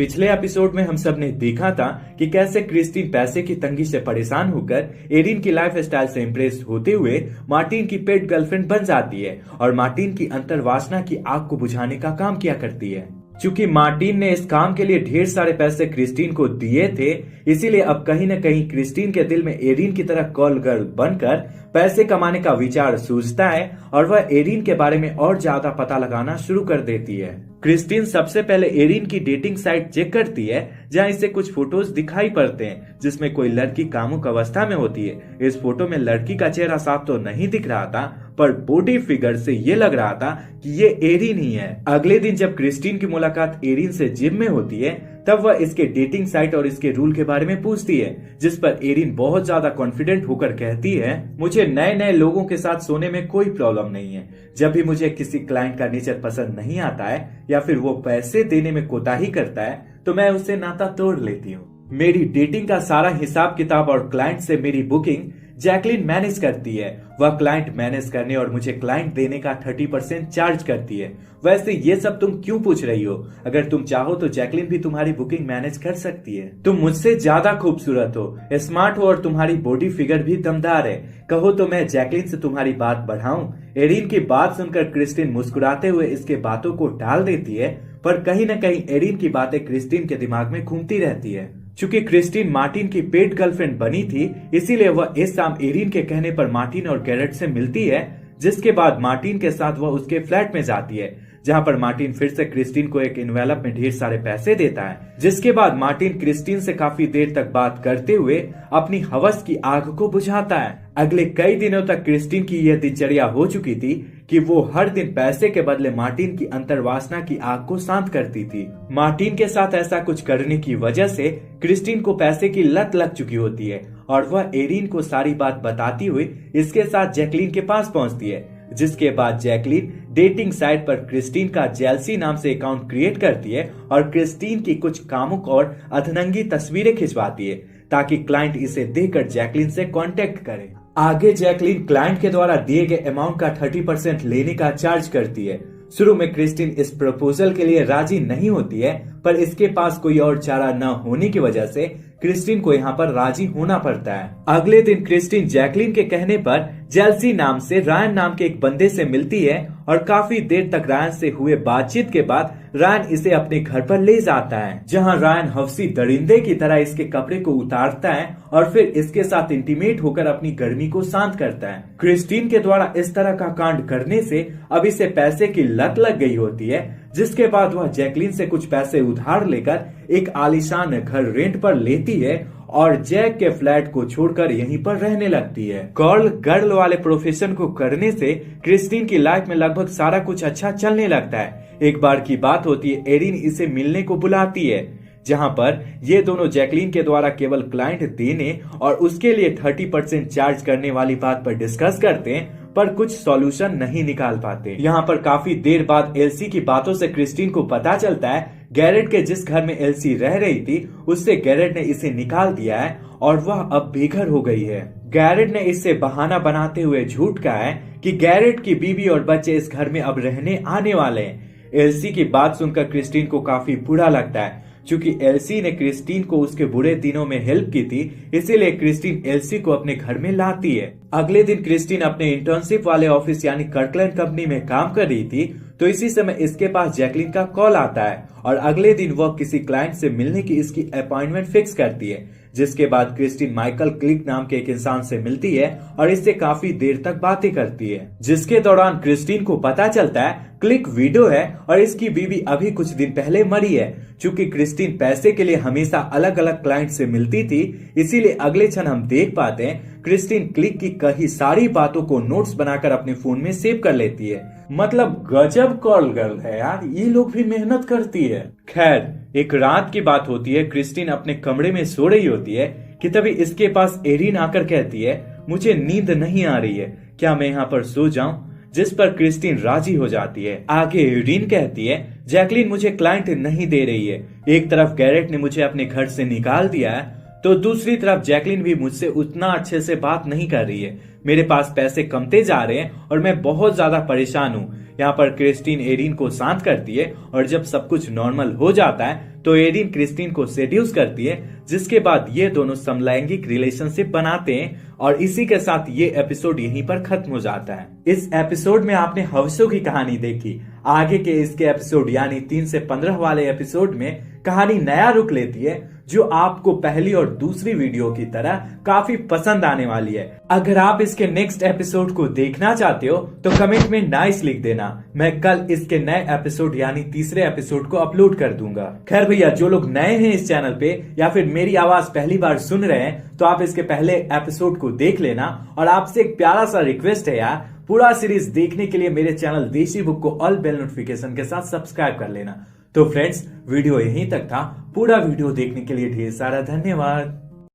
पिछले एपिसोड में हम सब ने देखा था कि कैसे क्रिस्टीन पैसे की तंगी से परेशान होकर एरिन की लाइफ स्टाइल से इम्प्रेस होते हुए मार्टिन की पेट गर्लफ्रेंड बन जाती है और मार्टिन की अंतर्वासना की आग को बुझाने का काम किया करती है। चूंकि मार्टिन ने इस काम के लिए ढेर सारे पैसे क्रिस्टीन को दिए थे, इसीलिए अब कहीं न कहीं क्रिस्टीन के दिल में एरिन की तरह कॉल गर्ल बनकर पैसे कमाने का विचार सूझता है और वह एरिन के बारे में और ज्यादा पता लगाना शुरू कर देती है। क्रिस्टीन सबसे पहले एरिन की डेटिंग साइट चेक करती है, जहां इसे कुछ फोटोज दिखाई पड़ते हैं जिसमें कोई लड़की कामुक अवस्था में होती है। इस फोटो में लड़की का चेहरा साफ तो नहीं दिख रहा था, पर बॉडी फिगर से ये लग रहा था कि ये एरिन ही है। अगले दिन जब क्रिस्टीन की मुलाकात एरिन से जिम में होती है, तब वह इसके डेटिंग साइट और इसके रूल के बारे में पूछती है, जिस पर एरिन बहुत ज्यादा कॉन्फिडेंट होकर कहती है, मुझे नए नए लोगों के साथ सोने में कोई प्रॉब्लम नहीं है। जब भी मुझे किसी क्लाइंट का नेचर पसंद नहीं आता है या फिर वो पैसे देने में कोताही करता है, तो मैं उससे नाता तोड़ लेती हूँ। मेरी डेटिंग का सारा हिसाब किताब और क्लाइंट से मेरी बुकिंग जैकलिन मैनेज करती है। वह क्लाइंट मैनेज करने और मुझे क्लाइंट देने का 30% चार्ज करती है। वैसे ये सब तुम क्यों पूछ रही हो? अगर तुम चाहो तो जैकलिन भी तुम्हारी बुकिंग मैनेज कर सकती है। तुम मुझसे ज्यादा खूबसूरत हो, स्मार्ट हो और तुम्हारी बॉडी फिगर भी दमदार है। कहो तो मैं जैकलिन से तुम्हारी बात बढ़ाऊं? एरिन की बात सुनकर क्रिस्टीन मुस्कुराते हुए इसके बातों को टाल देती है, पर कहीं न कहीं एरिन की बातें क्रिस्टीन के दिमाग में घूमती रहती है। चूंकि क्रिस्टीन मार्टिन की पेट गर्लफ्रेंड बनी थी, इसीलिए वह इस शाम एरिन के कहने पर मार्टिन और गैरेट से मिलती है, जिसके बाद मार्टिन के साथ वह उसके फ्लैट में जाती है, जहां पर मार्टिन फिर से क्रिस्टीन को एक एनवेलप में ढेर सारे पैसे देता है। जिसके बाद मार्टिन क्रिस्टीन से काफी देर तक बात करते हुए अपनी हवस की आग को बुझाता है। अगले कई दिनों तक क्रिस्टीन की यह दिनचर्या हो चुकी थी कि वो हर दिन पैसे के बदले मार्टिन की अंतर्वासना की आग को शांत करती थी। मार्टिन के साथ ऐसा कुछ करने की वजह से क्रिस्टीन को पैसे की लत लग चुकी होती है और वह एरिन को सारी बात बताती हुई इसके साथ जैकलिन के पास पहुंचती है। जिसके बाद जैकलिन डेटिंग साइट पर क्रिस्टीन का जेलसी नाम से अकाउंट क्रिएट करती है और क्रिस्टीन की कुछ कामुक और अधनंगी तस्वीरें खिंचवाती है, ताकि क्लाइंट इसे देखकर जैकलिन से कांटेक्ट करे। आगे जैकलिन क्लाइंट के द्वारा दिए गए अमाउंट का 30% लेने का चार्ज करती है। शुरू में क्रिस्टीन इस प्रपोजल के लिए राजी नहीं होती है, पर इसके पास कोई और चारा न होने की वजह से क्रिस्टीन को यहाँ पर राजी होना पड़ता है। अगले दिन क्रिस्टीन जैकलिन के कहने पर जेलसी नाम से रायन नाम के एक बंदे से मिलती है और काफी देर तक रायन से हुए बातचीत के बाद रायन इसे अपने घर पर ले जाता है, जहां रायन हवसी दरिंदे की तरह इसके कपड़े को उतारता है और फिर इसके साथ इंटीमेट होकर अपनी गर्मी को शांत करता है। क्रिस्टीन के द्वारा इस तरह का कांड करने से अब इसे पैसे की लत लग गई होती है, जिसके बाद वह जैकलिन से कुछ पैसे उधार लेकर एक आलीशान घर रेंट पर लेती है और जैक के फ्लैट को छोड़कर यहीं पर रहने लगती है। कॉल गर्ल वाले प्रोफेशन को करने से क्रिस्टीन की लाइफ में लगभग सारा कुछ अच्छा चलने लगता है। एक बार की बात होती है, एरिन इसे मिलने को बुलाती है, जहां पर ये दोनों जैकलिन के द्वारा केवल क्लाइंट देने और उसके लिए 30% चार्ज करने वाली बात पर डिस्कस करते हैं, पर कुछ सॉल्यूशन नहीं निकाल पाते। यहाँ पर काफी देर बाद एल्सी की बातों से क्रिस्टीन को पता चलता है गैरेट के जिस घर में एल्सी रह रही थी, उससे गैरेट ने इसे निकाल दिया है और वह अब बेघर हो गई है। गैरेट ने इससे बहाना बनाते हुए झूठ कहा है कि गैरेट की बीवी और बच्चे इस घर में अब रहने आने वाले हैं। एल्सी की बात सुनकर क्रिस्टीन को काफी बुरा लगता है। चूंकि एल्सी ने क्रिस्टीन को उसके बुरे दिनों में हेल्प की थी, इसीलिए क्रिस्टीन एल्सी को अपने घर में लाती है। अगले दिन क्रिस्टीन अपने इंटर्नशिप वाले ऑफिस यानी कर्टलैंड कंपनी में काम कर रही थी, तो इसी समय इसके पास जैकलिन का कॉल आता है और अगले दिन वह किसी क्लाइंट से मिलने की इसकी अपॉइंटमेंट फिक्स करती है। जिसके बाद क्रिस्टीन माइकल क्लिक नाम के एक इंसान से मिलती है और इससे काफी देर तक बातें करती है, जिसके दौरान क्रिस्टीन को पता चलता है क्लिक विडो है और इसकी बीवी अभी कुछ दिन पहले मरी है। चूंकि क्रिस्टीन पैसे के लिए हमेशा अलग अलग क्लाइंट से मिलती थी, इसीलिए अगले क्षण हम देख पाते हैं क्रिस्टीन क्लिक की कई सारी बातों को नोट्स बनाकर अपने फोन में सेव कर लेती है। मतलब गजब कॉल गर्ल है यार, ये लोग भी मेहनत करती है। खैर, एक रात की बात होती है, क्रिस्टीन अपने कमरे में सो रही होती है कि तभी इसके पास एरिन आकर कहती है, मुझे नींद नहीं आ रही है, क्या मैं यहाँ पर सो जाऊं? जिस पर क्रिस्टीन राजी हो जाती है। आगे एरिन कहती है, जैकलिन मुझे क्लाइंट नहीं दे रही है। एक तरफ गैरेट ने मुझे अपने घर से निकाल दिया है, तो दूसरी तरफ जैकलिन भी मुझसे उतना अच्छे से बात नहीं कर रही है। मेरे पास पैसे कमते जा रहे हैं और मैं बहुत ज्यादा परेशान हूँ। यहाँ पर क्रिस्टीन एरिन को शांत करती है और जब सब कुछ नॉर्मल हो जाता है तो एरिन क्रिस्टीन को सेड्यूस करती है, जिसके बाद ये दोनों समलैंगिक रिलेशनशिप बनाते हैं और इसी के साथ ये एपिसोड यहीं पर खत्म हो जाता है। इस एपिसोड में आपने हवसों की कहानी देखी। आगे के इसके एपिसोड यानी 3 से 15 वाले एपिसोड में कहानी नया रुख लेती है, जो आपको पहली और दूसरी वीडियो की तरह काफी पसंद आने वाली है। अगर आप इसके नेक्स्ट एपिसोड को देखना चाहते हो तो कमेंट में नाइस लिख देना। मैं कल इसके नए एपिसोड यानी तीसरे एपिसोड को अपलोड कर दूंगा। खैर भैया, जो लोग नए हैं इस चैनल पे या फिर मेरी आवाज पहली बार सुन रहे हैं तो आप इसके पहले एपिसोड को देख लेना। और आपसे एक प्यारा सा रिक्वेस्ट है यार, पूरा सीरीज देखने के लिए मेरे चैनल देशी बुक को ऑल बेल नोटिफिकेशन के साथ सब्सक्राइब कर लेना। तो फ्रेंड्स, वीडियो यहीं तक था। पूरा वीडियो देखने के लिए ढेर सारा धन्यवाद।